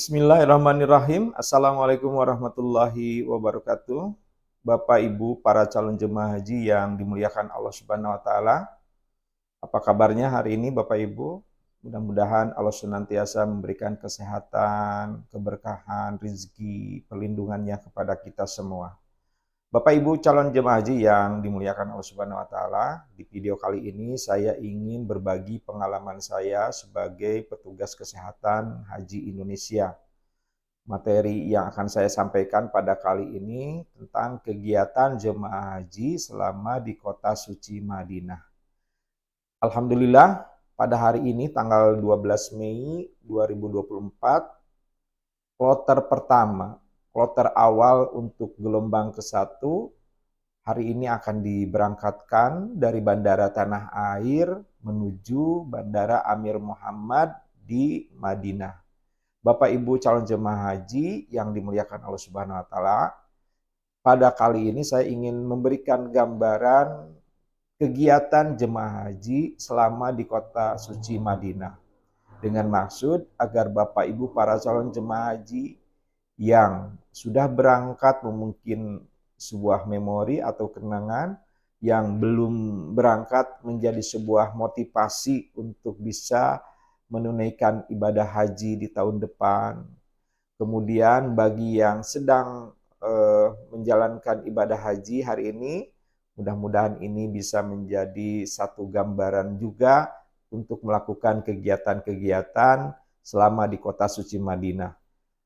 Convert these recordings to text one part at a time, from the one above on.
Bismillahirrahmanirrahim. Assalamualaikum warahmatullahi wabarakatuh. Bapak Ibu para calon jemaah haji yang dimuliakan Allah Subhanahu wa taala. Apa kabarnya hari ini Bapak Ibu? Mudah-mudahan Allah senantiasa memberikan kesehatan, keberkahan, rezeki, perlindungannya kepada kita semua. Bapak Ibu calon jemaah haji yang dimuliakan Allah Subhanahu wa taala, di video kali ini saya ingin berbagi pengalaman saya sebagai petugas kesehatan haji Indonesia. Materi yang akan saya sampaikan pada kali ini tentang kegiatan jemaah haji selama di kota suci Madinah. Alhamdulillah, pada hari ini tanggal 12 Mei 2024, kloter awal untuk gelombang ke-1 hari ini akan diberangkatkan dari Bandara Tanah Air menuju Bandara Amir Muhammad di Madinah. Bapak Ibu calon jemaah haji yang dimuliakan Allah Subhanahu wa taala, pada kali ini saya ingin memberikan gambaran kegiatan jemaah haji selama di kota suci Madinah. Dengan maksud agar Bapak Ibu para calon jemaah haji yang sudah berangkat mungkin sebuah memori atau kenangan, yang belum berangkat menjadi sebuah motivasi untuk bisa menunaikan ibadah haji di tahun depan. Kemudian bagi yang sedang menjalankan ibadah haji hari ini, mudah-mudahan ini bisa menjadi satu gambaran juga untuk melakukan kegiatan-kegiatan selama di kota suci Madinah.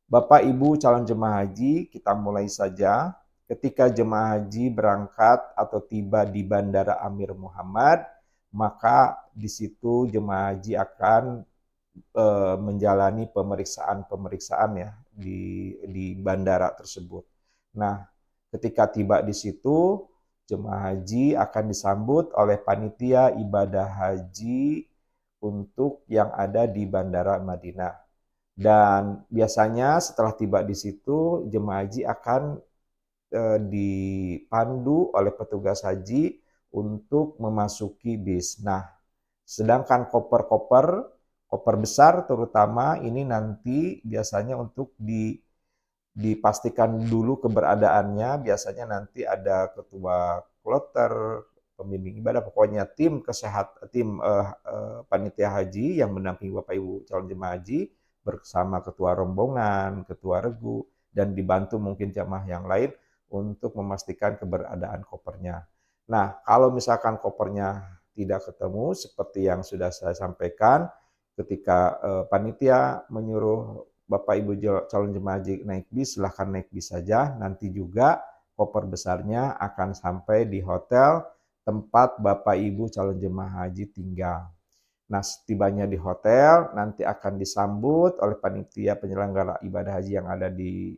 Bapak Ibu calon jemaah haji, kita mulai saja. Ketika jemaah haji berangkat atau tiba di Bandara Amir Muhammad, maka di situ jemaah haji akan menjalani pemeriksaan ya di bandara tersebut. Nah, ketika tiba di situ, jemaah haji akan disambut oleh panitia ibadah haji untuk yang ada di Bandara Madinah. Dan biasanya setelah tiba di situ, jemaah haji akan dipandu oleh petugas haji untuk memasuki bis. Nah, sedangkan koper besar terutama ini nanti biasanya untuk dipastikan dulu keberadaannya. Biasanya nanti ada ketua kloter, pembimbing ibadah, pokoknya tim panitia haji yang mendampingi Bapak Ibu calon jemaah haji bersama ketua rombongan, ketua regu, dan dibantu mungkin jemaah yang lain untuk memastikan keberadaan kopernya. Nah, kalau misalkan kopernya tidak ketemu seperti yang sudah saya sampaikan, ketika panitia menyuruh Bapak Ibu calon jemaah haji naik bis, silahkan naik bis saja. Nanti juga koper besarnya akan sampai di hotel tempat Bapak Ibu calon jemaah haji tinggal. Nah, setibanya di hotel, nanti akan disambut oleh panitia penyelenggara ibadah haji yang ada di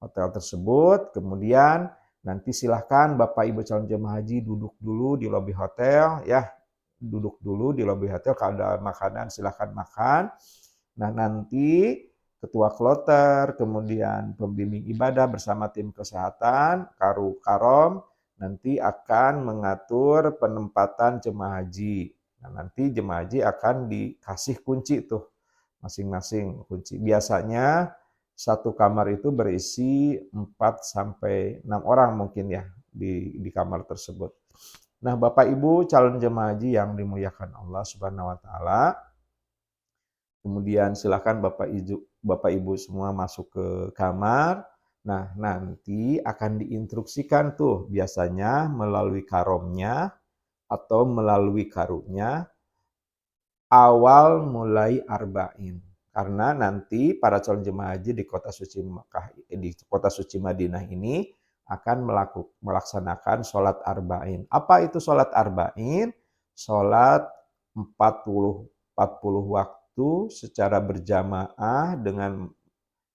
hotel tersebut. Kemudian nanti silahkan Bapak Ibu calon jemaah haji duduk dulu di lobi hotel ya. Duduk dulu di lobi hotel, kalau ada makanan silahkan makan. Nah, nanti ketua kloter, kemudian pembimbing ibadah bersama tim kesehatan, karom, nanti akan mengatur penempatan jemaah haji. Nah, nanti jemaah haji akan dikasih kunci tuh, masing-masing kunci. Biasanya satu kamar itu berisi 4 sampai 6 orang mungkin ya di kamar tersebut. Nah, Bapak Ibu calon jemaah haji yang dimuliakan Allah Subhanahu wa taala, kemudian silakan Bapak Ibu semua masuk ke kamar. Nah, nanti akan diinstruksikan tuh biasanya melalui karomnya atau melalui karunya awal mulai arba'in. Karena nanti para calon jemaah haji di kota suci Madinah ini akan melaksanakan sholat arba'in. Apa itu sholat arba'in? Sholat 40 waktu secara berjamaah dengan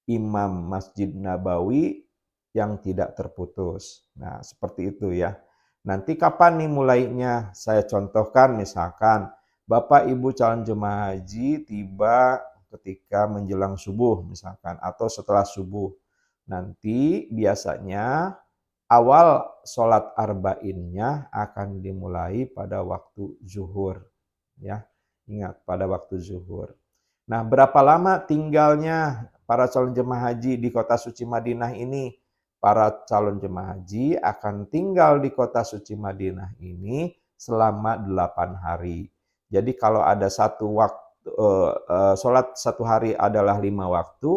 imam Masjid Nabawi yang tidak terputus. Nah, seperti itu ya. Nanti kapan nih mulainya? Saya contohkan misalkan Bapak Ibu calon jemaah haji tiba ketika menjelang subuh misalkan atau setelah subuh. Nanti biasanya awal sholat arba'innya akan dimulai pada waktu zuhur. Ya, ingat pada waktu zuhur. Nah, berapa lama tinggalnya para calon jemaah haji di kota suci Madinah ini, para calon jemaah haji akan tinggal di kota suci Madinah ini selama 8 hari. Jadi kalau ada satu waktu, sholat satu hari adalah 5 waktu,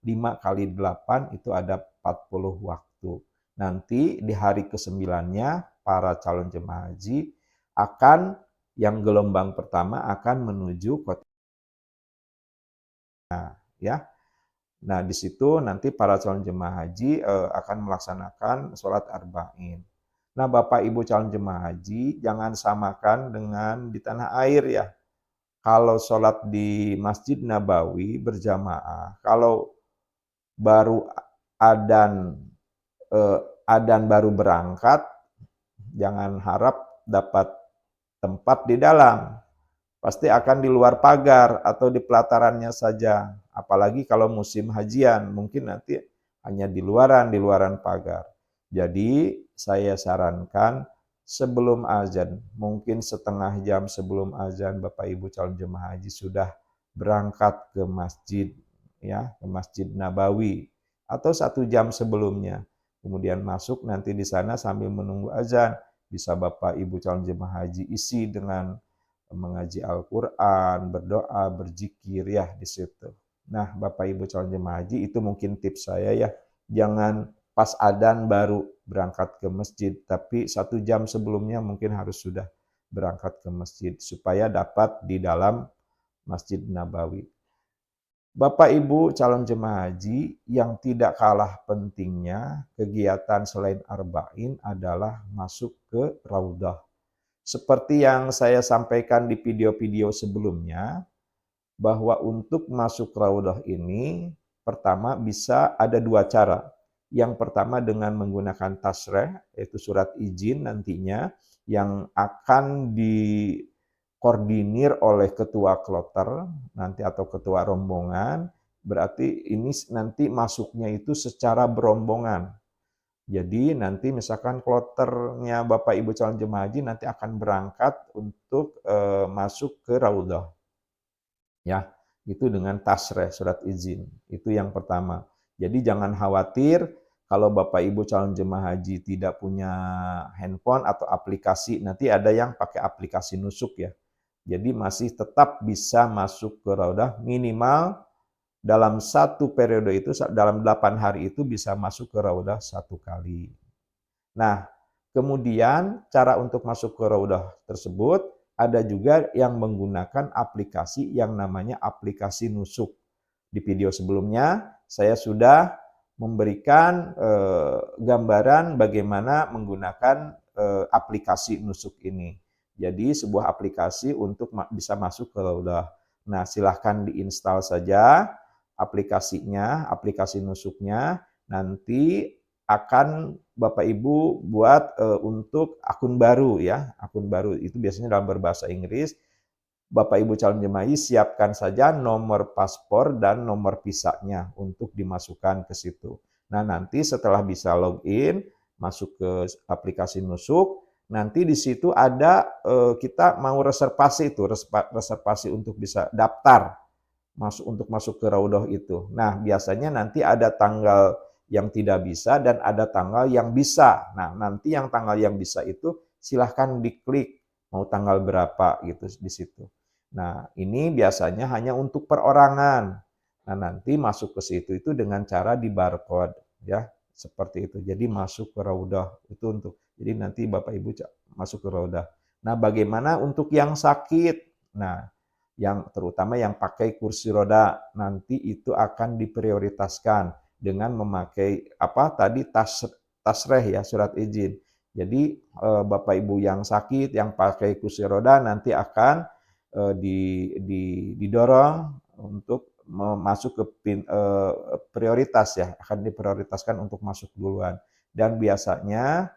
5 kali 8 itu ada 40 waktu. Nanti di hari ke-9-nya para calon jemaah haji akan yang gelombang pertama akan menuju kota ya. Nah, di situ nanti para calon jemaah haji akan melaksanakan sholat arba'in. Nah, Bapak Ibu calon jemaah haji jangan samakan dengan di tanah air ya. Kalau sholat di Masjid Nabawi berjamaah, kalau baru adan adan baru berangkat, jangan harap dapat tempat di dalam. Pasti akan di luar pagar atau di pelatarannya saja. Apalagi kalau musim hajian, mungkin nanti hanya di luaran pagar. Jadi saya sarankan sebelum azan, mungkin setengah jam sebelum azan Bapak Ibu calon jemaah haji sudah berangkat ke masjid, ya, ke Masjid Nabawi atau 1 jam sebelumnya. Kemudian masuk nanti di sana sambil menunggu azan, bisa Bapak Ibu calon jemaah haji isi dengan mengaji Al-Quran, berdoa, berzikir ya di situ. Nah, Bapak Ibu calon jemaah haji itu mungkin tips saya ya. Jangan pas adzan baru berangkat ke masjid, tapi 1 jam sebelumnya mungkin harus sudah berangkat ke masjid supaya dapat di dalam Masjid Nabawi. Bapak Ibu calon jemaah haji yang tidak kalah pentingnya kegiatan selain arba'in adalah masuk ke Raudah. Seperti yang saya sampaikan di video-video sebelumnya, bahwa untuk masuk Raudah ini, pertama bisa ada 2 cara. Yang pertama dengan menggunakan tasreh, yaitu surat izin nantinya, yang akan dikoordinir oleh ketua kloter, nanti atau ketua rombongan, berarti ini nanti masuknya itu secara berombongan. Jadi nanti misalkan kloternya Bapak Ibu calon jemaah haji nanti akan berangkat untuk masuk ke Raudhah. Ya, itu dengan tasreh surat izin. Itu yang pertama. Jadi jangan khawatir kalau Bapak Ibu calon jemaah haji tidak punya handphone atau aplikasi, nanti ada yang pakai aplikasi nusuk ya. Jadi masih tetap bisa masuk ke Raudhah minimal dalam satu periode itu, dalam 8 hari itu bisa masuk ke Raudhah 1 kali. Nah, kemudian cara untuk masuk ke Raudhah tersebut, ada juga yang menggunakan aplikasi yang namanya aplikasi nusuk. Di video sebelumnya, saya sudah memberikan gambaran bagaimana menggunakan aplikasi nusuk ini. Jadi sebuah aplikasi untuk bisa masuk ke Raudhah. Nah, silahkan diinstal saja aplikasinya, aplikasi nusuknya, nanti akan Bapak Ibu buat untuk akun baru ya, akun baru itu biasanya dalam berbahasa Inggris. Bapak Ibu calon jemaah siapkan saja nomor paspor dan nomor visanya untuk dimasukkan ke situ. Nah, nanti setelah bisa login, masuk ke aplikasi nusuk, nanti di situ ada kita mau reservasi itu, reservasi untuk bisa daftar untuk masuk ke Raudhah itu. Nah, biasanya nanti ada tanggal yang tidak bisa dan ada tanggal yang bisa. Nah, nanti yang tanggal yang bisa itu silahkan diklik mau tanggal berapa gitu di situ. Nah, ini biasanya hanya untuk perorangan. Nah, nanti masuk ke situ itu dengan cara di barcode ya, seperti itu. Jadi masuk ke Raudhah itu untuk. Jadi nanti Bapak Ibu masuk ke Raudhah. Nah, bagaimana untuk yang sakit? Nah, yang terutama yang pakai kursi roda nanti itu akan diprioritaskan dengan memakai tasreh ya, surat izin. Jadi Bapak Ibu yang sakit yang pakai kursi roda nanti akan didorong untuk masuk ke prioritas ya, akan diprioritaskan untuk masuk duluan. Dan biasanya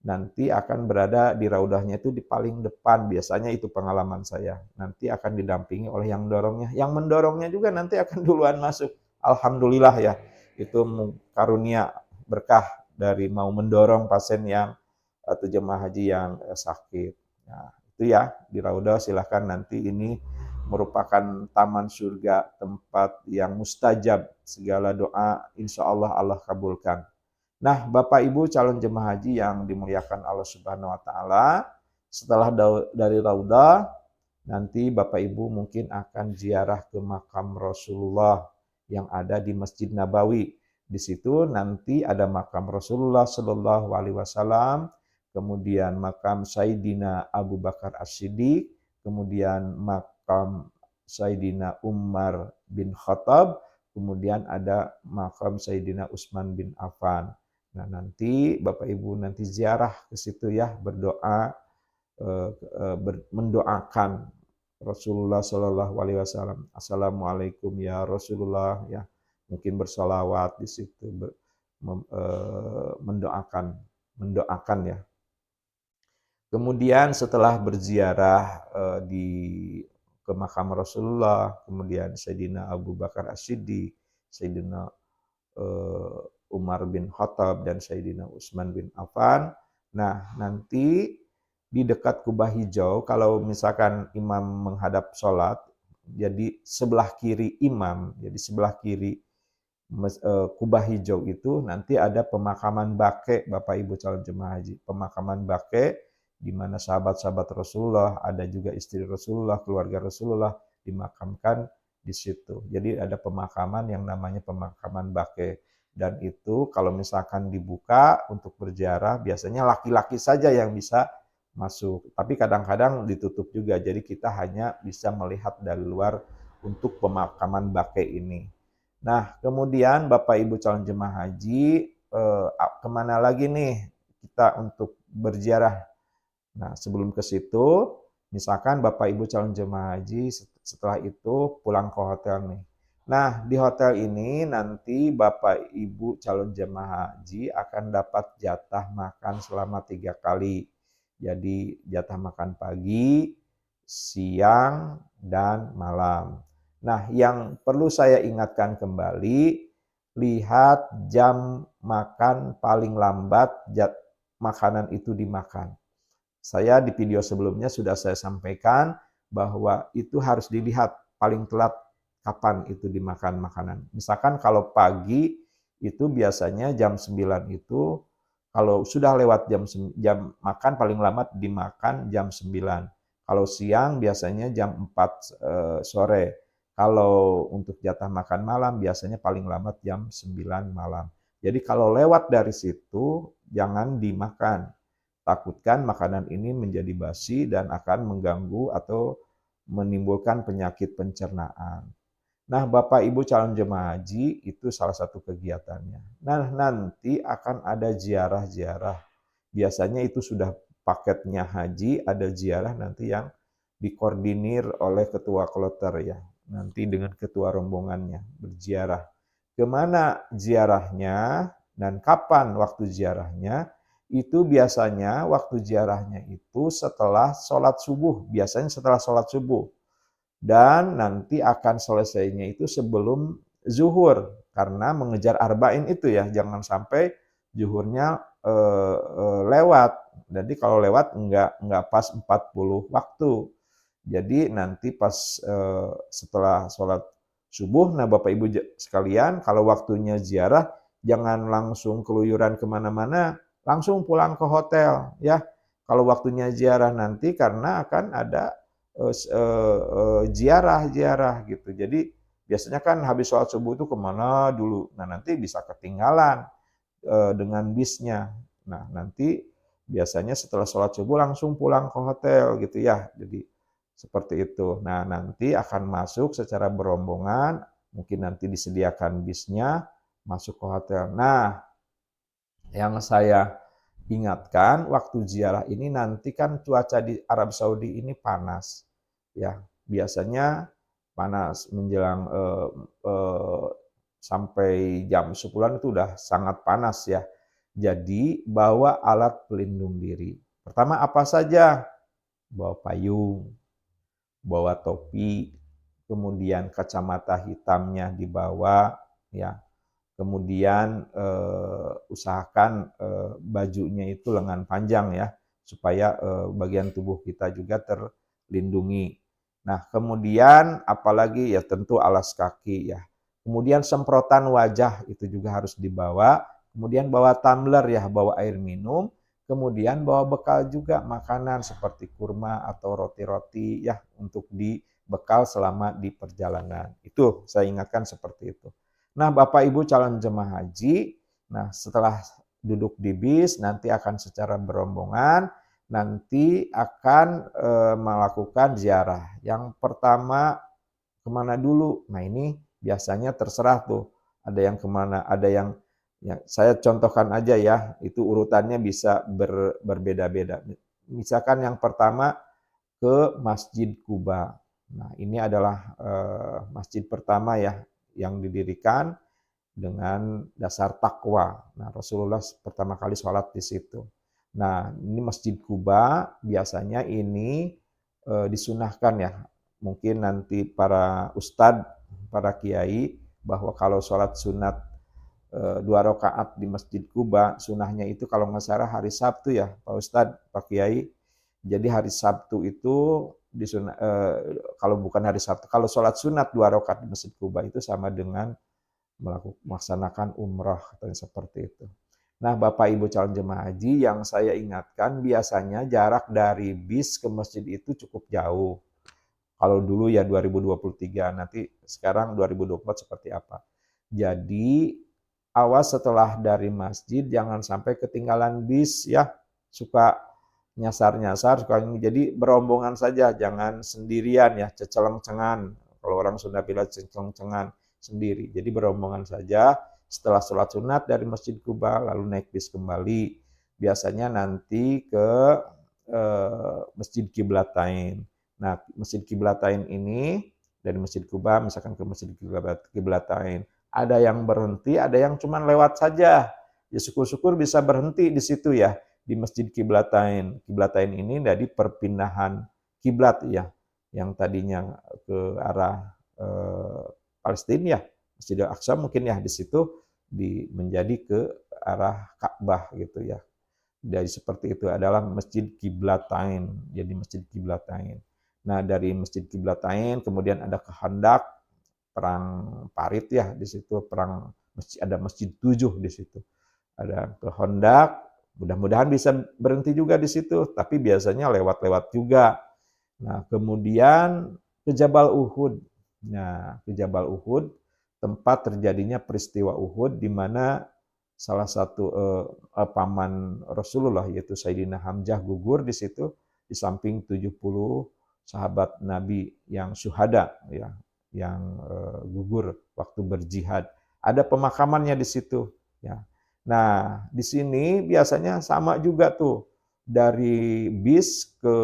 nanti akan berada di Raudhahnya itu di paling depan, biasanya itu pengalaman saya. Nanti akan didampingi oleh yang mendorongnya. Yang mendorongnya juga nanti akan duluan masuk. Alhamdulillah ya, itu karunia berkah dari mau mendorong pasien yang atau jemaah haji yang sakit. Nah, itu ya di Raudhah silahkan nanti ini merupakan taman surga, tempat yang mustajab, segala doa insya Allah Allah kabulkan. Nah, Bapak Ibu calon jemaah haji yang dimuliakan Allah Subhanahu wa taala, setelah dari Raudah, nanti Bapak Ibu mungkin akan ziarah ke makam Rasulullah yang ada di Masjid Nabawi. Di situ nanti ada makam Rasulullah Shallallahu alaihi wasallam, kemudian makam Sayyidina Abu Bakar As-Siddiq, kemudian makam Sayyidina Umar bin Khattab, kemudian ada makam Sayyidina Utsman bin Affan. Nah, nanti Bapak Ibu nanti ziarah ke situ ya, berdoa, mendoakan Rasulullah Shallallahu Alaihi Wasallam. Assalamualaikum ya Rasulullah, ya, mungkin bersalawat di situ, mendoakan ya. Kemudian setelah berziarah di ke makam Rasulullah, kemudian Sayyidina Abu Bakar As-Siddiq, Sayyidina Umar bin Khattab, dan Sayyidina Utsman bin Affan. Nah, nanti di dekat Kubah Hijau, kalau misalkan imam menghadap sholat, jadi sebelah kiri imam, jadi sebelah kiri Kubah Hijau itu nanti ada pemakaman baqi, Bapak Ibu calon jemaah haji. Pemakaman baqi di mana sahabat-sahabat Rasulullah, ada juga istri Rasulullah, keluarga Rasulullah dimakamkan di situ. Jadi ada pemakaman yang namanya pemakaman baqi. Dan itu kalau misalkan dibuka untuk berziarah, biasanya laki-laki saja yang bisa masuk. Tapi kadang-kadang ditutup juga, jadi kita hanya bisa melihat dari luar untuk pemakaman baqi ini. Nah, kemudian Bapak Ibu calon jemaah haji, kemana lagi nih kita untuk berziarah? Nah, sebelum ke situ, misalkan Bapak Ibu calon jemaah haji setelah itu pulang ke hotel nih. Nah, di hotel ini nanti Bapak Ibu calon jemaah haji akan dapat jatah makan selama 3 kali. Jadi jatah makan pagi, siang, dan malam. Nah, yang perlu saya ingatkan kembali, lihat jam makan paling lambat makanan itu dimakan. Saya di video sebelumnya sudah saya sampaikan bahwa itu harus dilihat paling telat kapan itu dimakan makanan. Misalkan kalau pagi itu biasanya jam 9 itu, kalau sudah lewat jam makan paling lama dimakan jam 9. Kalau siang biasanya jam 4 sore. Kalau untuk jatah makan malam biasanya paling lambat jam 9 malam. Jadi kalau lewat dari situ jangan dimakan. Takutkan makanan ini menjadi basi dan akan mengganggu atau menimbulkan penyakit pencernaan. Nah, Bapak Ibu calon jemaah haji itu salah satu kegiatannya. Nah, nanti akan ada ziarah-ziarah. Biasanya itu sudah paketnya haji, ada ziarah nanti yang dikoordinir oleh ketua kloter ya. Nanti dengan ketua rombongannya berziarah. Kemana ziarahnya dan kapan waktu ziarahnya? Itu biasanya waktu ziarahnya itu setelah sholat subuh. Biasanya setelah sholat subuh. Dan nanti akan selesainya itu sebelum zuhur. Karena mengejar arba'in itu ya. Jangan sampai zuhurnya lewat. Jadi kalau lewat enggak pas 40 waktu. Jadi nanti pas setelah sholat subuh, nah Bapak Ibu sekalian, kalau waktunya ziarah, jangan langsung keluyuran kemana-mana, langsung pulang ke hotel ya. Kalau waktunya ziarah nanti karena akan ada ziarah gitu. Jadi biasanya kan habis sholat subuh itu kemana dulu. Nah nanti bisa ketinggalan dengan bisnya. Nah nanti biasanya setelah sholat subuh langsung pulang ke hotel gitu ya. Jadi seperti itu. Nah, nanti akan masuk secara berombongan, mungkin nanti disediakan bisnya, masuk ke hotel. Nah, yang saya ingatkan, waktu ziarah ini nanti kan cuaca di Arab Saudi ini panas. Ya, biasanya panas menjelang sampai jam 10-an itu udah sangat panas ya. Jadi, bawa alat pelindung diri. Pertama apa saja? Bawa payung, bawa topi, kemudian kacamata hitamnya dibawa, ya. Kemudian usahakan bajunya itu lengan panjang ya, supaya bagian tubuh kita juga terlindungi. Nah, kemudian apalagi ya tentu alas kaki ya. Kemudian semprotan wajah itu juga harus dibawa. Kemudian bawa tumbler ya, bawa air minum. Kemudian bawa bekal juga makanan seperti kurma atau roti-roti ya untuk dibekal selama di perjalanan. Itu saya ingatkan seperti itu. Nah, Bapak Ibu calon jemaah haji, nah setelah duduk di bis nanti akan secara berombongan nanti akan melakukan ziarah. Yang pertama kemana dulu? Nah ini biasanya terserah tuh. Ada yang kemana, ada yang ya, saya contohkan aja ya, itu urutannya bisa berbeda-beda. Misalkan yang pertama ke Masjid Kuba. Nah ini adalah masjid pertama ya yang didirikan dengan dasar takwa. Nah, Rasulullah pertama kali sholat di situ. Nah, ini Masjid Kuba biasanya ini disunahkan ya. Mungkin nanti para ustadz, para kiai bahwa kalau sholat sunat 2 rakaat di Masjid Kuba, sunahnya itu kalau nggak salah hari Sabtu ya, Pak Ustadz, Pak Kiai. Jadi hari Sabtu itu kalau bukan hari Sabtu, kalau sholat sunat 2 rakaat di Masjid Kuba itu sama dengan melaksanakan umroh katanya seperti itu. Nah, Bapak Ibu calon jemaah haji yang saya ingatkan biasanya jarak dari bis ke masjid itu cukup jauh. Kalau dulu ya 2023, nanti sekarang 2024 seperti apa. Jadi awas setelah dari masjid jangan sampai ketinggalan bis ya, suka nyasar-nyasar suka ini. Jadi berombongan saja, jangan sendirian ya, ceceleng-cengan. Kalau orang Sunda bilang ceceleng-cengan sendiri. Jadi berombongan saja setelah sholat sunat dari Masjid Kuba lalu naik bis kembali. Biasanya nanti ke Masjid Kiblatain. Nah, Masjid Kiblatain ini dari Masjid Kuba misalkan ke Masjid Kiblatain. Ada yang berhenti, ada yang cuma lewat saja. Ya syukur-syukur bisa berhenti di situ ya di Masjid Kiblatain. Kiblatain ini dari perpindahan kiblat ya, yang tadinya ke arah Palestina ya, Masjidil Aqsa mungkin ya di situ menjadi ke arah Ka'bah gitu ya. Dari seperti itu adalah Masjid Kiblatain, jadi Masjid Kiblatain. Nah, dari Masjid Kiblatain kemudian ada kehendak perang Parit ya di situ, perang ada Masjid 7 di situ. Ada kehendak, mudah-mudahan bisa berhenti juga di situ, tapi biasanya lewat-lewat juga. Nah, kemudian ke Jabal Uhud. Nah, ke Jabal Uhud, tempat terjadinya peristiwa Uhud, di mana salah satu paman Rasulullah, yaitu Sayyidina Hamzah gugur di situ, di samping 70 sahabat Nabi yang syuhada, ya, yang gugur waktu berjihad. Ada pemakamannya di situ. Ya. Nah, di sini biasanya sama juga tuh, dari bis ke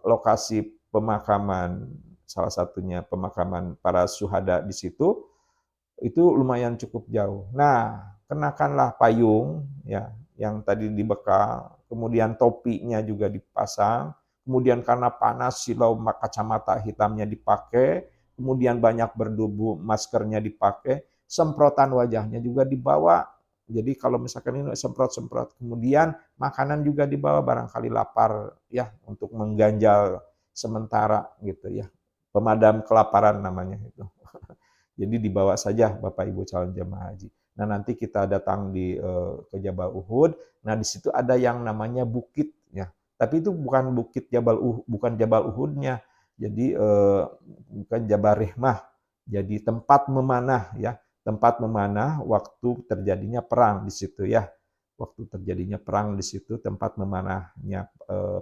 lokasi pemakaman, salah satunya pemakaman para syuhada di situ, itu lumayan cukup jauh. Nah, kenakanlah payung ya yang tadi dibekal, kemudian topinya juga dipasang, kemudian karena panas silau kacamata hitamnya dipakai, kemudian banyak berdebu maskernya dipakai, semprotan wajahnya juga dibawa. Jadi kalau misalkan ini semprot-semprot, kemudian makanan juga dibawa barangkali lapar ya untuk mengganjal sementara gitu ya. Pemadam kelaparan namanya itu. Jadi dibawa saja Bapak Ibu calon jemaah haji. Nah, nanti kita datang ke Jabal Uhud. Nah, di situ ada yang namanya bukit ya. Tapi itu bukan bukit Jabal Uhud, bukan Jabal Uhudnya. Jadi bukan Jabal Rihmah. Jadi tempat memanah ya, tempat memanah waktu terjadinya perang di situ ya. Waktu terjadinya perang di situ, tempat memanahnya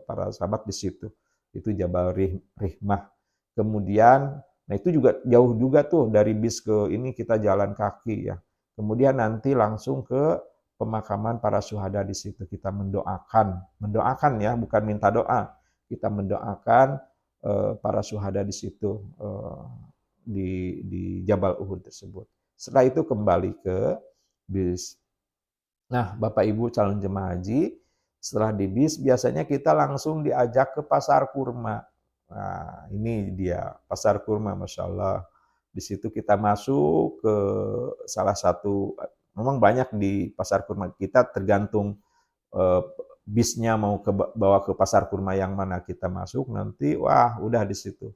para sahabat di situ. Itu Jabal Rihmah. Kemudian nah itu juga jauh juga tuh dari bis ke ini kita jalan kaki ya. Kemudian nanti langsung ke pemakaman para syuhada di situ. Kita mendoakan ya, bukan minta doa. Kita mendoakan para syuhada di situ di Jabal Uhud tersebut. Setelah itu kembali ke bis. Nah, Bapak Ibu calon jemaah haji, setelah di bis biasanya kita langsung diajak ke pasar kurma. Nah, ini dia pasar kurma, Masya Allah. Di situ kita masuk ke salah satu, memang banyak di pasar kurma kita tergantung eh, bisnya mau bawa ke pasar kurma yang mana kita masuk nanti, wah udah di situ.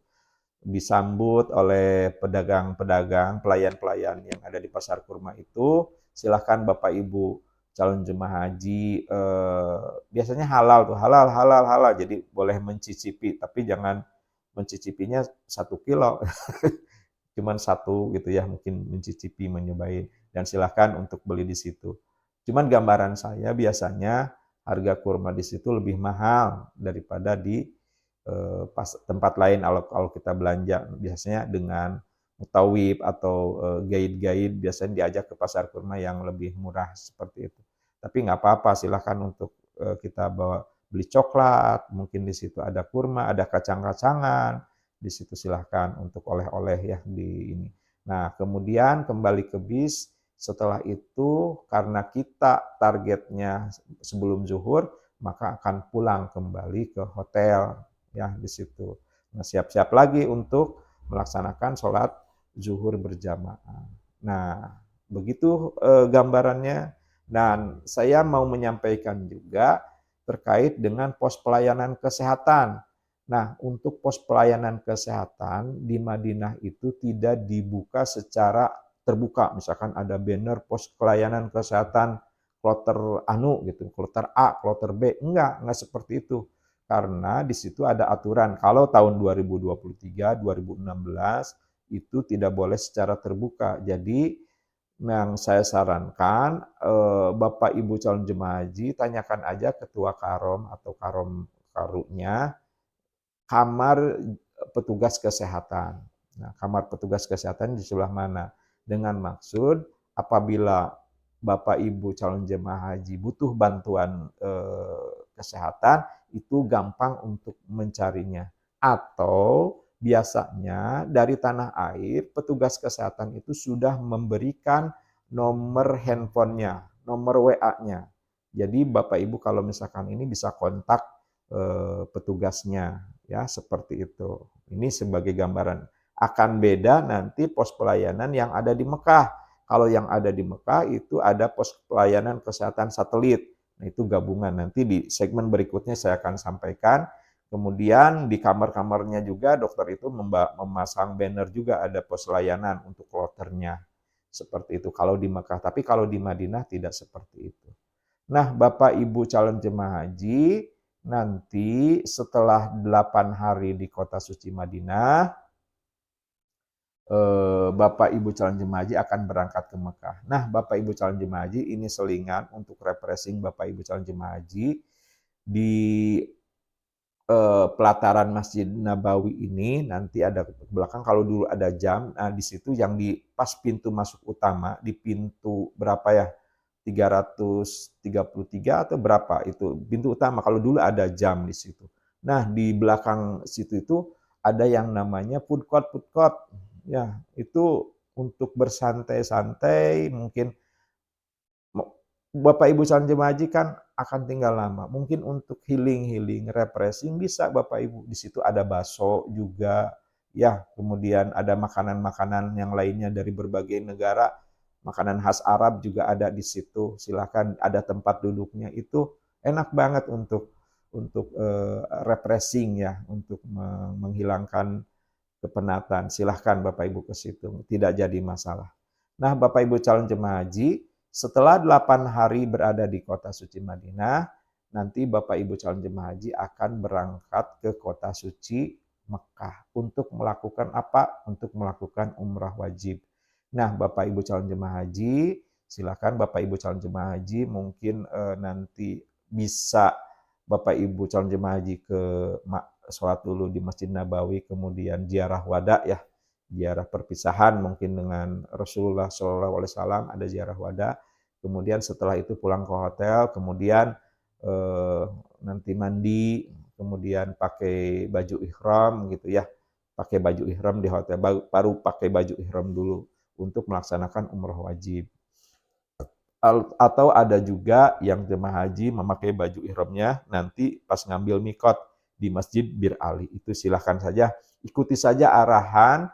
disambut oleh pedagang-pedagang, pelayan-pelayan yang ada di pasar kurma itu, silahkan Bapak Ibu calon jemaah haji, biasanya halal tuh, halal halal halal, jadi boleh mencicipi, tapi jangan mencicipinya 1 kilo, cuman satu gitu ya, mungkin mencicipi, menyobain, dan silahkan untuk beli di situ. Cuman gambaran saya biasanya harga kurma di situ lebih mahal daripada di tempat lain kalau kita belanja biasanya dengan mutawib atau guide-guide biasanya diajak ke pasar kurma yang lebih murah seperti itu. Tapi nggak apa-apa, silahkan untuk kita bawa beli coklat, mungkin di situ ada kurma, ada kacang-kacangan, di situ silahkan untuk oleh-oleh ya di ini. Nah, kemudian kembali ke bis, setelah itu karena kita targetnya sebelum zuhur, maka akan pulang kembali ke hotel ya di situ. Nah, siap-siap lagi untuk melaksanakan sholat zuhur berjamaah. Nah, begitu gambarannya. Dan saya mau menyampaikan juga terkait dengan pos pelayanan kesehatan. Nah, untuk pos pelayanan kesehatan di Madinah itu tidak dibuka secara terbuka. Misalkan ada banner pos pelayanan kesehatan kloter anu gitu, kloter A, kloter B. Enggak seperti itu. Karena di situ ada aturan kalau tahun 2023, 2016 itu tidak boleh secara terbuka. Jadi yang saya sarankan Bapak Ibu calon jemaah haji tanyakan aja ketua karom atau karunya kamar petugas kesehatan. Nah, kamar petugas kesehatan di sebelah mana? Dengan maksud apabila Bapak Ibu calon jemaah haji butuh bantuan kesehatan, itu gampang untuk mencarinya. Atau biasanya dari tanah air, petugas kesehatan itu sudah memberikan nomor handphonenya, nomor WA-nya. Jadi Bapak Ibu kalau misalkan ini bisa kontak petugasnya ya seperti itu. Ini sebagai gambaran. Akan beda nanti pos pelayanan yang ada di Mekah. Kalau yang ada di Mekah itu ada pos pelayanan kesehatan satelit. Nah, itu gabungan. Nanti di segmen berikutnya saya akan sampaikan. Kemudian di kamar-kamarnya juga dokter itu memasang banner juga ada pos layanan untuk kloternya. Seperti itu kalau di Mekah. Tapi kalau di Madinah tidak seperti itu. Nah, Bapak Ibu calon jemaah haji, nanti setelah 8 hari di kota suci Madinah, Bapak Ibu calon jemaah haji akan berangkat ke Mekah. Nah, Bapak Ibu calon jemaah haji ini selingan untuk refreshing Bapak Ibu calon jemaah haji di pelataran Masjid Nabawi ini nanti ada belakang kalau dulu ada jam, nah di situ yang di pas pintu masuk utama di pintu berapa ya 333 atau berapa itu pintu utama kalau dulu ada jam di situ. Nah di belakang situ itu ada yang namanya food court ya itu untuk bersantai-santai mungkin Bapak Ibu calon jemaah haji kan akan tinggal lama. Mungkin untuk healing, refreshing bisa Bapak Ibu. Di situ ada bakso juga, ya. Kemudian ada makanan-makanan yang lainnya dari berbagai negara. Makanan khas Arab juga ada di situ. Silakan ada tempat duduknya itu enak banget untuk refreshing ya, untuk menghilangkan kepenatan. Silahkan Bapak Ibu ke situ, tidak jadi masalah. Nah, Bapak Ibu calon jemaah haji, setelah 8 hari berada di kota suci Madinah, nanti Bapak Ibu calon jemaah haji akan berangkat ke kota suci Mekah untuk melakukan apa? Untuk melakukan umrah wajib. Nah, Bapak Ibu calon jemaah haji, silakan Bapak Ibu calon jemaah haji mungkin nanti bisa Bapak Ibu calon jemaah haji ke sholat dulu di Masjid Nabawi, kemudian ziarah wada ya, ziarah perpisahan mungkin dengan Rasulullah SAW ada ziarah wada. Kemudian setelah itu pulang ke hotel, kemudian nanti mandi, kemudian pakai baju ihram gitu ya, pakai baju ihram di hotel, baru pakai baju ihram dulu untuk melaksanakan umroh wajib. Atau ada juga yang jemaah haji memakai baju ihramnya nanti pas ngambil mikot di Masjid Bir Ali. Itu silahkan saja, ikuti saja arahan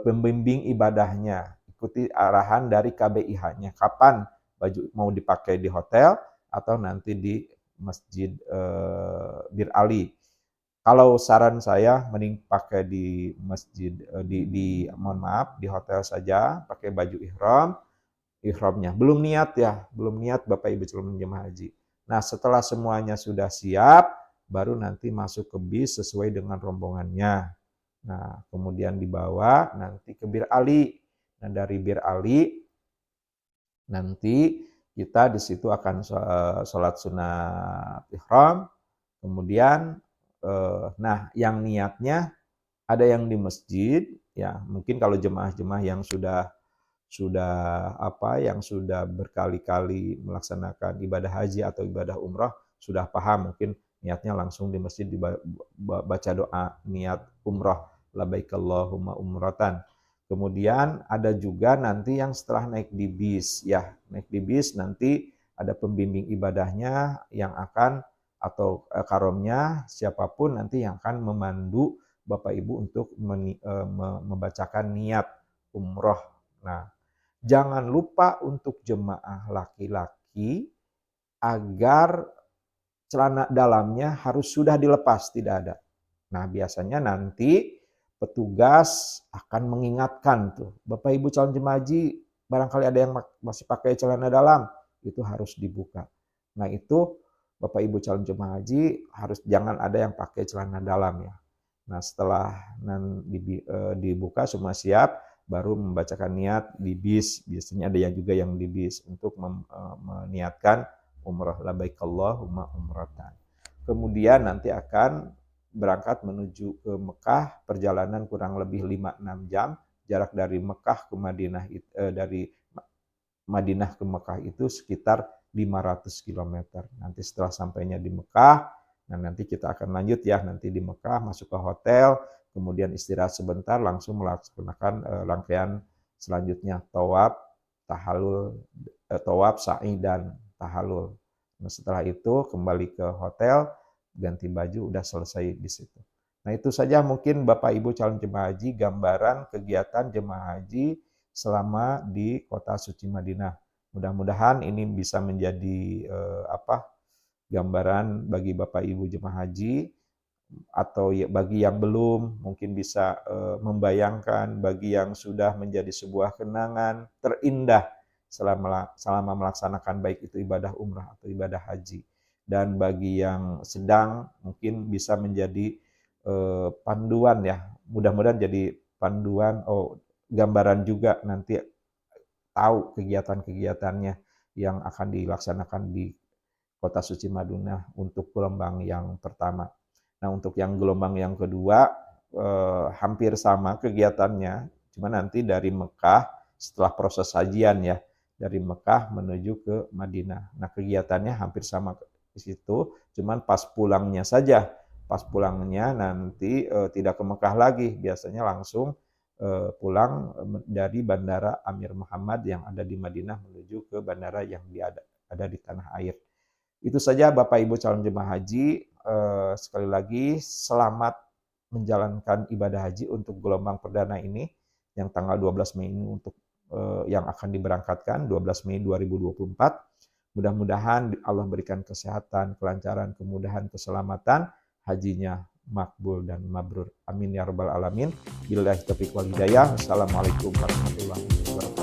pembimbing ibadahnya, ikuti arahan dari KBIH-nya, kapan baju mau dipakai di hotel atau nanti di Masjid Bir Ali. Kalau saran saya mending pakai di masjid, mohon maaf, di hotel saja, pakai baju ihramnya. Belum niat ya, belum niat Bapak Ibu calon jemaah haji. Nah, setelah semuanya sudah siap, baru nanti masuk ke bis sesuai dengan rombongannya. Nah, kemudian dibawa nanti ke Bir Ali. Nah, dari Bir Ali nanti kita di situ akan sholat sunat ihram. Kemudian, nah yang niatnya ada yang di masjid, ya mungkin kalau jemaah-jemaah yang sudah yang sudah berkali-kali melaksanakan ibadah haji atau ibadah umrah sudah paham, mungkin niatnya langsung di masjid baca doa niat umrah labbaik Allahumma umratan. Kemudian ada juga nanti yang setelah naik di bis, ya naik di bis nanti ada pembimbing ibadahnya yang akan atau karomnya siapapun nanti yang akan memandu Bapak Ibu untuk membacakan niat umroh. Nah, jangan lupa untuk jemaah laki-laki agar celana dalamnya harus sudah dilepas, tidak ada. Nah, biasanya nanti petugas akan mengingatkan tuh, Bapak Ibu calon jemaah haji, barangkali ada yang masih pakai celana dalam, itu harus dibuka. Nah, itu Bapak Ibu calon jemaah haji harus jangan ada yang pakai celana dalam ya. Nah, setelah dibuka semua siap, baru membacakan niat di bis. Biasanya ada yang juga yang di bis untuk meniatkan umrah labbaik Allahumma umratan. Kemudian nanti akan berangkat menuju ke Mekah, perjalanan kurang lebih 5-6 jam, jarak dari Mekah ke Madinah dari Madinah ke Mekah itu sekitar 500 km. Nanti setelah sampainya di Mekah, nah nanti kita akan lanjut ya, nanti di Mekah masuk ke hotel, kemudian istirahat sebentar, langsung melaksanakan rangkaian selanjutnya tawaf, tahalul, tawaf, sa'i dan tahalul. Nah, setelah itu kembali ke hotel, ganti baju, udah selesai di situ. Nah, itu saja mungkin Bapak Ibu calon jemaah haji gambaran kegiatan jemaah haji selama di kota suci Madinah. Mudah-mudahan ini bisa menjadi gambaran bagi Bapak Ibu jemaah haji atau bagi yang belum mungkin bisa membayangkan, bagi yang sudah menjadi sebuah kenangan terindah selama melaksanakan baik itu ibadah umrah atau ibadah haji. Dan bagi yang sedang mungkin bisa menjadi panduan ya, mudah-mudahan jadi panduan, gambaran juga nanti tahu kegiatan-kegiatannya yang akan dilaksanakan di Kota Suci Madinah untuk gelombang yang pertama. Nah, untuk yang gelombang yang kedua hampir sama kegiatannya, cuma nanti dari Mekah setelah proses hajian ya, dari Mekah menuju ke Madinah. Nah, kegiatannya hampir sama di situ, cuman pas pulangnya saja. Pas pulangnya nanti tidak ke Mekah lagi, biasanya langsung pulang dari Bandara Amir Muhammad yang ada di Madinah menuju ke bandara yang ada di tanah air. Itu saja Bapak Ibu calon jemaah haji, sekali lagi selamat menjalankan ibadah haji untuk gelombang perdana ini yang tanggal 12 Mei ini untuk yang akan diberangkatkan 12 Mei 2024. Mudah-mudahan Allah berikan kesehatan, kelancaran, kemudahan, keselamatan, hajinya makbul dan mabrur. Amin ya rabbal alamin. Billahi taufiq wal hidayah. Assalamualaikum warahmatullahi wabarakatuh.